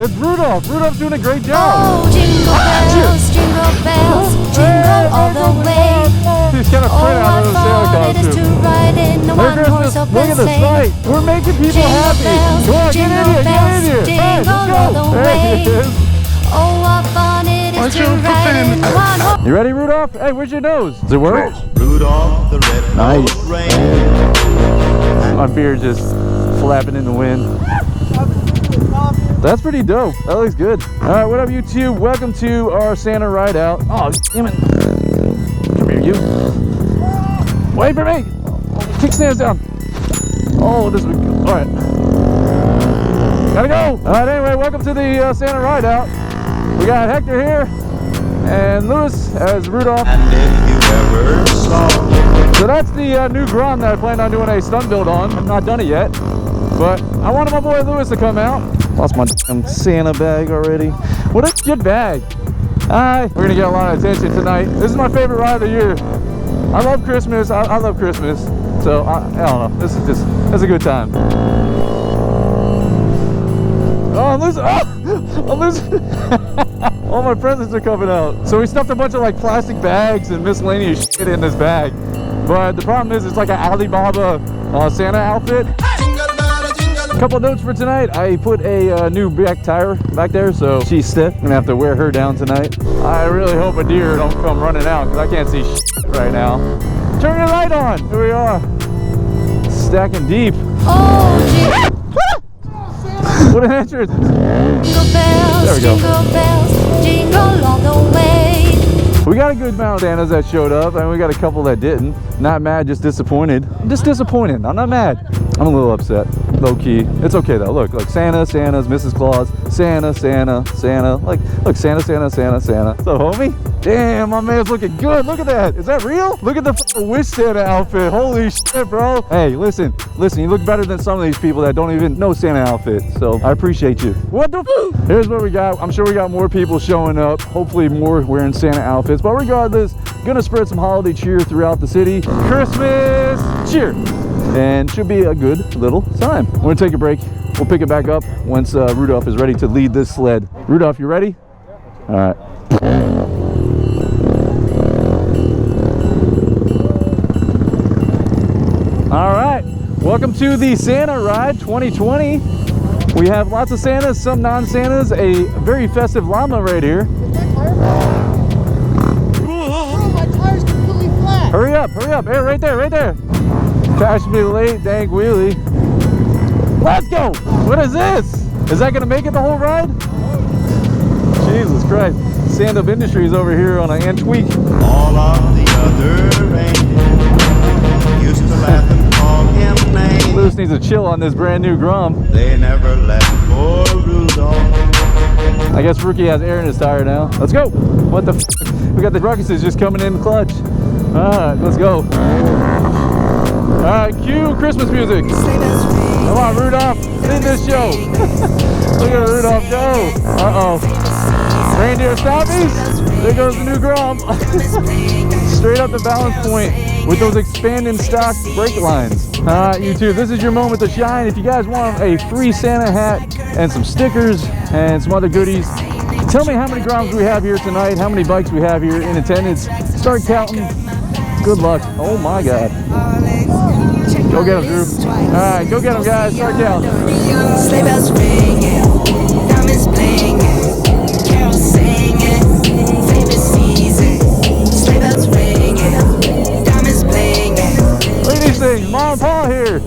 It's Rudolph. Rudolph's doing a great job. Oh, jingle bells, jingle all the way. He's kind of print out of the Santa costume. Merry Christmas. Look at the sight. We're making people happy. Come on, get in here, get in here. Hey, let's go. There it is. Oh, what fun it is to ride in one horse. You ready, Rudolph? Hey, where's your nose? Does it work? Rudolph the red-nosed reindeer. My beard just flapping in the wind. That's pretty dope. That looks good. All right, what up, YouTube? Welcome to our Santa ride out. Oh, damn it. Come here, you. Wait for me. Kickstands down. Oh, this is good. All right. Gotta go. All right, anyway, welcome to the Santa ride out. We got Hector here and Lewis as Rudolph. And if you ever saw So that's the new Grom that I planned on doing a stunt build on. I've not done it yet, but I wanted my boy Lewis to come out. Lost my damn Santa bag already. What a good bag. Hi. We're gonna get a lot of attention tonight. This is my favorite ride of the year. I love Christmas. I love Christmas. So I don't know. This is just, it's a good time. Oh, I'm losing. Oh, I'm losing. All my presents are coming out. So we stuffed a bunch of like plastic bags and miscellaneous shit in this bag. But the problem is it's like an Alibaba Santa outfit. A couple notes for tonight. I put a new back tire back there, so she's stiff. I'm gonna have to wear her down tonight. I really hope a deer don't come running out because I can't see shit right now. Turn your light on. Here we are. Stacking deep. Oh, What an entrance. jingle bells, There we go. jingle bells, jingle all the way. We got a good amount of Santas that showed up, and we got a couple that didn't. Not mad, just disappointed. Just disappointed. I'm not mad. I'm a little upset, low key. It's okay though. Look, like Santa's, Mrs. Claus, Santa. Like, look, Santa. So, homie, damn, my man's looking good. Look at that. Is that real? Look at the Wish Santa outfit. Holy shit, bro. Hey, listen. You look better than some of these people that don't even know Santa outfit. So, I appreciate you. What the f? Here's what we got. I'm sure we got more people showing up. Hopefully, more wearing Santa outfits. But regardless, gonna spread some holiday cheer throughout the city. Christmas cheer. And should be a good little time. We're gonna take a break. We'll pick it back up once Rudolph is ready to lead this sled. Rudolph, you ready? All right. All right. Welcome to the Santa Ride 2020. We have lots of Santas, some non-Santas, a very festive llama right here. My tire's completely flat. Hurry up. Hey, right there. Fashionably late, Dank wheelie. Let's go. What is this? Is that gonna make it the whole ride? Jesus Christ. Stand Up Industries over here on an antique. all of the other reindeer used to laugh and call him names. Lewis needs to chill on this brand new Grom. They never let poor Rudolph. I guess Rookie has air in his tire now. Let's go. What the f? We got the ruckuses just coming in clutch. All right, let's go. All right, cue Christmas music. Come on, Rudolph, lead this show. Look at Rudolph go. Uh-oh. Reindeer stoppies. There goes the new Grom. Straight up the balance point with those expanding stock brake lines. All right, YouTube, this is your moment to shine. If you guys want a free Santa hat and some stickers and some other goodies, tell me how many Groms we have here tonight, how many bikes we have here in attendance. Start counting. Good luck. Oh my God. Go get them, Drew. All right, go get them, guys. Start counting. Sleigh bells ringing, diamonds blinging, carols singing, favorite season. Sleigh bells ringing, diamonds blinging. Look at these things. Mom and Pa here.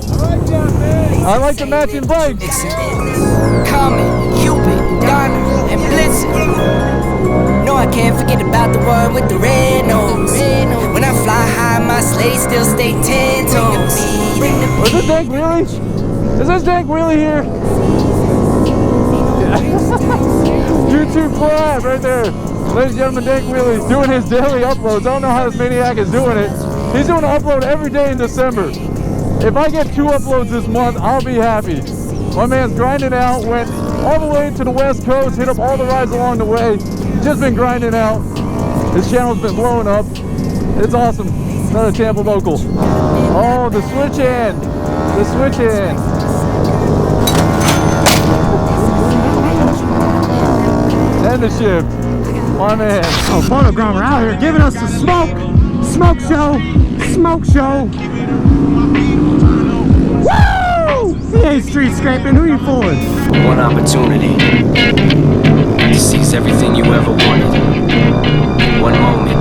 I like the matching bikes. Comet, Cupid, Donner, and Blitzen. No, I can't forget about the one with the red nose. When I fly high, my sleigh still stay 10 toes. Is this Dank wheelie? Is this Dank wheelie here? YouTube collab right there. Ladies and gentlemen, Dank wheelie doing his daily uploads. I don't know how this maniac is doing it. He's doing an upload every day in December. If I get 2 uploads this month, I'll be happy. My man's grinding out, went all the way to the West Coast, hit up all the rides along the way. Just been grinding out. His channel's been blowing up. It's awesome. Another Tampa local. Oh, the switch hand. The switch hand. and the shift. My man. Oh, Photogromer out here giving us the smoke show. Woo! He ain't street scraping. Who you fooling? One opportunity to seize everything you ever wanted. One moment.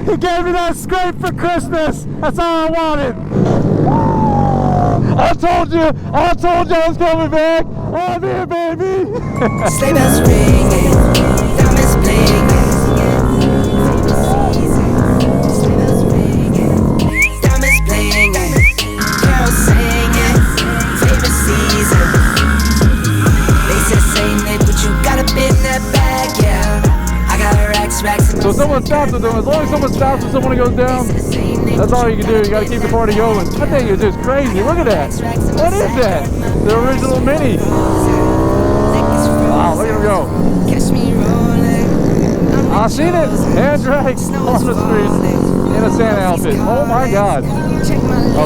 He gave me that scrape for Christmas. That's all I wanted. I told you I was coming back. I'm here, baby. Sleigh bells ringing, diamonds blinging. Sleigh bells ringing, diamonds blinging. Carols singing, favorite season. They said Saint Nick, but you got a bit in that bag, yeah. I got racks in my So someone stops with them. As long as someone stops when someone goes down, that's all you can do. You got to keep the party going. That thing is just crazy. Look at that. What is that? The original Mini. Wow, look at him go. Catch me rolling. I seen it. Hand drag on the streets in a Santa outfit. Oh my God.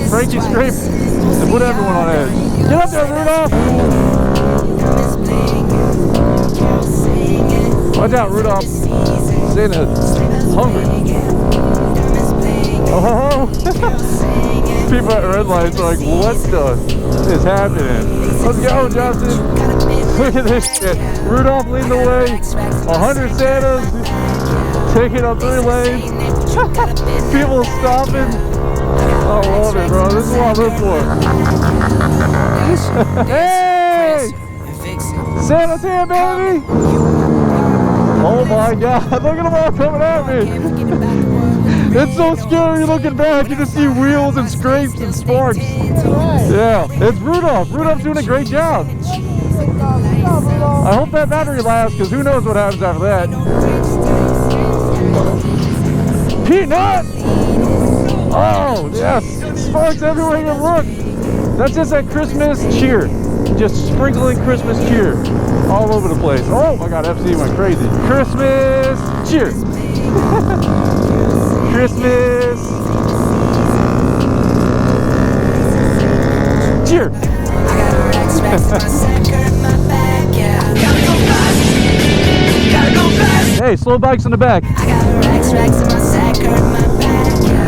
Frankie scrape and put everyone on edge. Get up there, Rudolph. Watch out, Rudolph. Santa's hungry. Oh, people at red lights are like, what the is happening? Let's go, Justin. Look at this shit. Rudolph leading the way. 100 Santas taking up 3 lanes. People stopping. I love it, bro. This is what I live for. Hey! Santa's here, baby! Oh my God, look at them all coming at me. It's so scary looking back. You just see wheels and scrapes and sparks. Yeah, it's Rudolph. Rudolph's doing a great job. I hope that battery lasts, because who knows what happens after that. Peanut! Oh, yes. Sparks everywhere you look. That's just that Christmas cheer. Just sprinkling Christmas cheer all over the place. Oh my God, FC went crazy. Christmas cheer. Christmas cheer. Hey, slow bikes in the back. I got racks in my sack, hurt my back, yeah.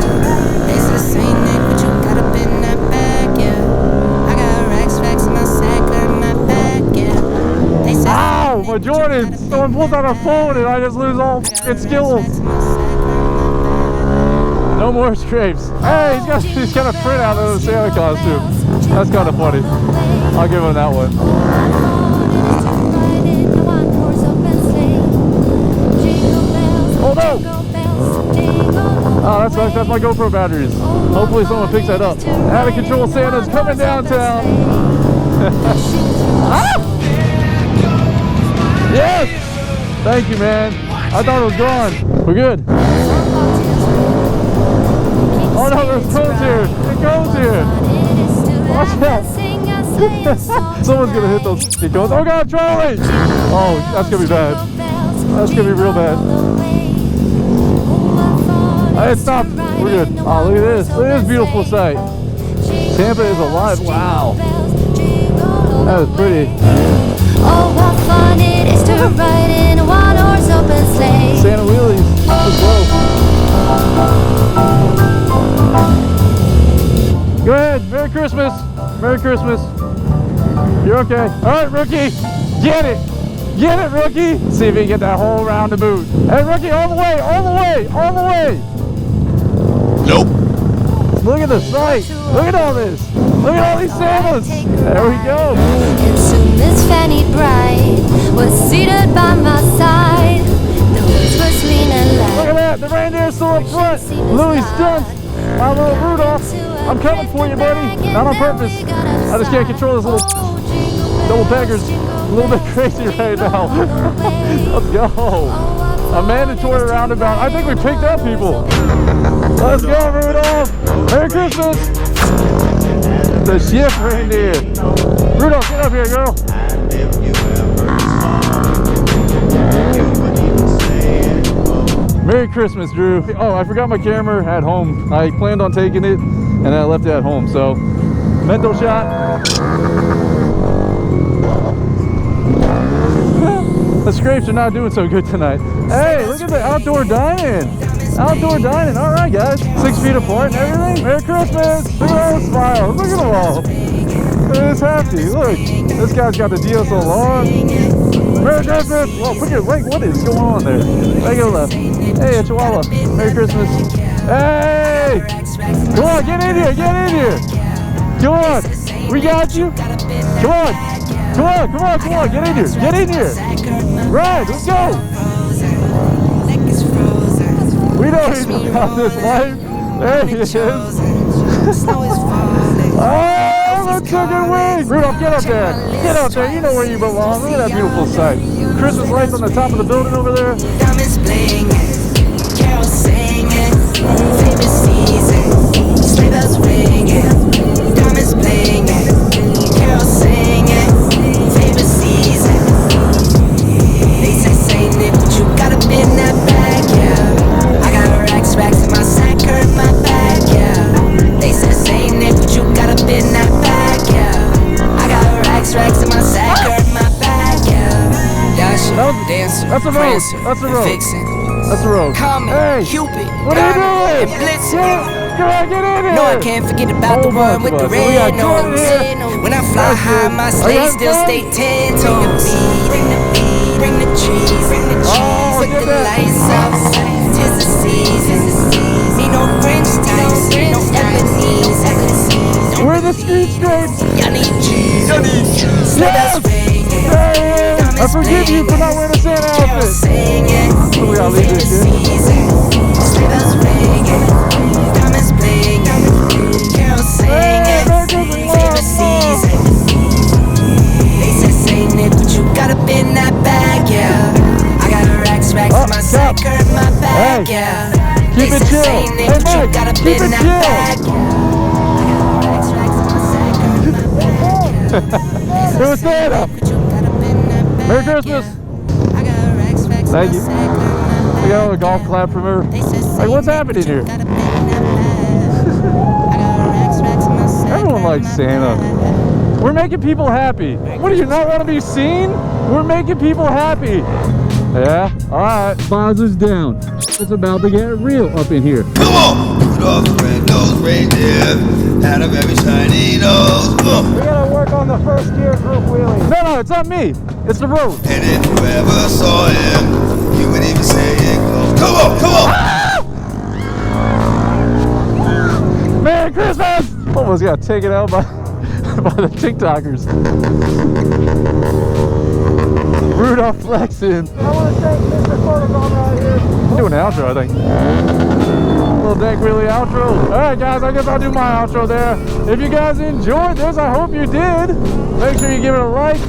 They said Saint Nick, but you got up in that bag, yeah. I got racks in my sack, hurt my back, yeah. They said Ow, my Jordan. Someone pulls out a phone and I just lose all fucking skills. No more scrapes. Hey, he's got a print out of the Santa costume. That's kind of funny. I'll give him that one. Oh no! Oh, that sucks. That's my GoPro batteries. Hopefully someone picks that up. Out of control Santa's coming downtown. Ah! Yes! Thank you, man. I thought it was gone. We're good. Oh no, there's cones here. It goes here. Watch out. Someone's gonna hit those cones. Oh God, Charlie! Oh, that's gonna be bad. That's gonna be real bad. Hey, stop. We're good. Oh, look at this. Look at this beautiful sight. Tampa is alive. Wow. That is pretty. Oh, what fun it is to ride in a one-horse open sleigh. Santa wheelies. Let's go. Go ahead. Merry Christmas. Merry Christmas. You're okay. All right, rookie. Get it. Get it, rookie. See if you can get that whole round to boot. Hey, rookie, all the way, all the way, all the way. Nope. Look at the sight. Look at all this. Look at all these Santas. There we go. And soon Miss Fanny Bright was seated by my side. The wheels were leaning Look loud. at that. The reindeer's still up front. Louis Stunts. My little Rudolph. I'm coming for you, buddy. Not on purpose. I just can't control this little double packer's a little bit crazy right now. Let's go. A mandatory roundabout. I think we picked up people. Let's go, Rudolph. Merry Christmas. The shift reindeer. Rudolph, get up here, girl. And if you ever saw, you would even say it. Merry Christmas, Drew. Oh, I forgot my camera at home. I planned on taking it, and I left it at home. So, mental shot. scrapes are not doing so good tonight. Hey, look at the outdoor dining. Outdoor dining. All right, guys. 6 feet apart and everything. Merry Christmas. Look at all the smiles. Look at them all. It's happy. Look, this guy's got the DSLR. Merry Christmas. Whoa, put your leg. What is going on there? Regular left. Hey, a Chihuahua. Merry Christmas. Hey! Come on, get in here. Get in here. Come on. We got you. Come on. Come on. Come on. Come on. Get in here. Get in here. Right. Let's go. We know he's about this life. There he is. Oh, let's take it away. Rudolph, get up there. Get up there. You know where you belong. Look at that beautiful sight. Christmas lights on the top of the building over there. Diamonds blinging, carols singing, favorite season, sleigh bells ringing. Diamonds blinging, carols singing, favorite season. They say Saint Nick, but you gotta be in that bag, yeah. I got racks in my sack, hurt my back, yeah. They say Saint Nick, but you gotta be in that bag, yeah. I got racks in my sack, hurt my back, yeah. Dasher, dancer, That's a road. prancer, That's a and road. vixen. That's the road. Comet, Hey, Cupid, what are you Diamond, doing? and Blitzen. Come on, get in here. No, I can't forget about the Oh, one with the we got red Jordan nose. here. When I fly That's high, good. my Are you sleigh having still fun? stay 10 toes. Bring the beat, bring the cheese, Oh, put get the that. lights out. 'Tis the season. Need no French types, no Ebenezer. We're the street straights. Y'all need cheese. Sleigh Yes. bells ringing, Hey, I forgive you for not wearing a Santa carols outfit. singing. We gotta leave this shit. Season. Sleigh bells ringing, diamonds blinging, carols singing. Favorite season. They said Saint Nick, but you gotta be in that bag, yeah. I got racks in my sack, hurt my back, Hey, yeah. keep They it said chill. Saint Nick, Hey, but you Mike, gotta keep be it in that chill. bag, yeah. I got racks in my sack, hurt my back, yeah. It was Santa. But you gotta be in that bag, Merry Christmas. yeah. I got racks in Thank my you. sack, hurt my We got a back, golf yeah. clap from her. They said Like, what's Saint happening Nick, but you here? gotta be in that bag. I got racks in my sack, Everyone hurt likes my Santa. back. We're making people happy. What, do you not want to be seen? We're making people happy. Yeah, all right. Boz's down. It's about to get real up in here. Come on! Rudolph the red-nosed reindeer had a very shiny nose. We gotta work on the first gear group wheelie. No, it's not me. It's the road. And if you ever saw him, you would even say it close. Come on, come on! Merry Christmas! Almost got taken out by the TikTokers. Rudolph flexing. I want to thank Mr. Photogromer out here. I'm doing the outro, I think. Little dank wheelie outro. All right, guys, I guess I'll do my outro there. If you guys enjoyed this, I hope you did. Make sure you give it a like.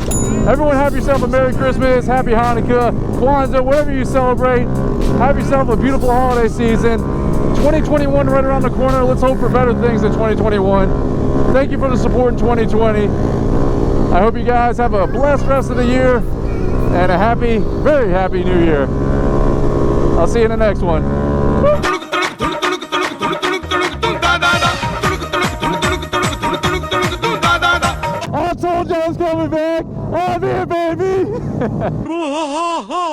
Everyone have yourself a Merry Christmas, Happy Hanukkah, Kwanzaa, whatever you celebrate. Have yourself a beautiful holiday season. 2021 right around the corner. Let's hope for better things in 2021. Thank you for the support in 2020. I hope you guys have a blessed rest of the year and a happy, very happy new year. I'll see you in the next one. I told you I was coming back. I'm here, baby.